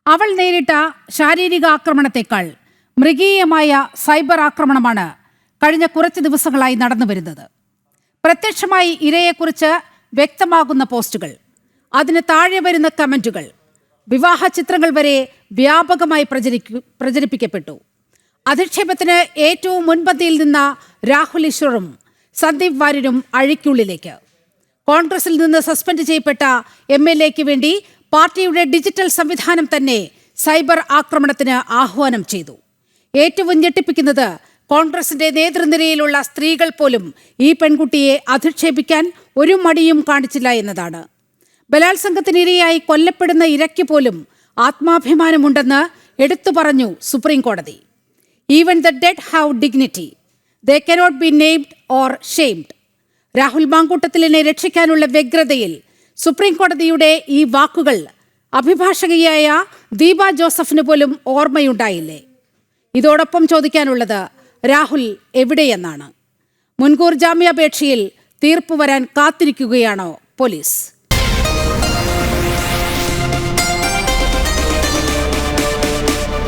അവൾ നേരിട്ട ശാരീരിക ആക്രമണത്തെക്കാൾ മൃഗീയമായ സൈബർ ആക്രമണമാണ് കഴിഞ്ഞ കുറച്ച് ദിവസങ്ങളായി നടന്നു വരുന്നത്. പ്രത്യക്ഷമായി ഇരയെക്കുറിച്ച് വ്യക്തമാകുന്ന പോസ്റ്റുകൾ, അതിന് താഴെ വരുന്ന കമന്റുകൾ, വിവാഹ ചിത്രങ്ങൾ വരെ വ്യാപകമായി പ്രചരിപ്പിക്കപ്പെട്ടു. അധിക്ഷേപത്തിന് ഏറ്റവും മുൻപന്തിയിൽ നിന്ന രാഹുൽ ഈശ്വറും സന്ദീപ് വാര്യരും അഴിക്കുള്ളിലേക്ക്. കോൺഗ്രസിൽ നിന്ന് സസ്പെൻഡ് ചെയ്യപ്പെട്ട MLA-ക്ക് വേണ്ടി പാർട്ടിയുടെ ഡിജിറ്റൽ സംവിധാനം തന്നെ സൈബർ ആക്രമണത്തിന് ആഹ്വാനം ചെയ്തു. ഏറ്റവും ഞെട്ടിപ്പിക്കുന്നത് കോൺഗ്രസിന്റെ നേതൃനിരയിലുള്ള സ്ത്രീകൾ പോലും ഈ പെൺകുട്ടിയെ അധിക്ഷേപിക്കാൻ ഒരു മടിയും കാണിച്ചില്ല എന്നതാണ്. ബലാത്സംഗത്തിനിരയായി കൊല്ലപ്പെടുന്ന ഇരയ്ക്ക് പോലും ആത്മാഭിമാനമുണ്ടെന്ന് എടുത്തു പറഞ്ഞു സുപ്രീം കോടതി. Even the dead have dignity, they cannot be named or shamed. Rahul മാങ്കൂട്ടത്തിലിനെ രക്ഷിക്കാനുള്ള വ്യഗ്രതയിൽ സുപ്രീം കോടതിയുടെ ഈ വാക്കുകൾ അഭിഭാഷകയായ ദീപ ജോസഫിന് പോലും ഓർമ്മയുണ്ടായില്ലേ? ഇതോടൊപ്പം ചോദിക്കാനുള്ളത് രാഹുൽ എവിടെയെന്നാണ്. മുൻകൂർ ജാമ്യാപേക്ഷയിൽ തീർപ്പ് വരാൻ കാത്തിരിക്കുകയാണോ പോലീസ്?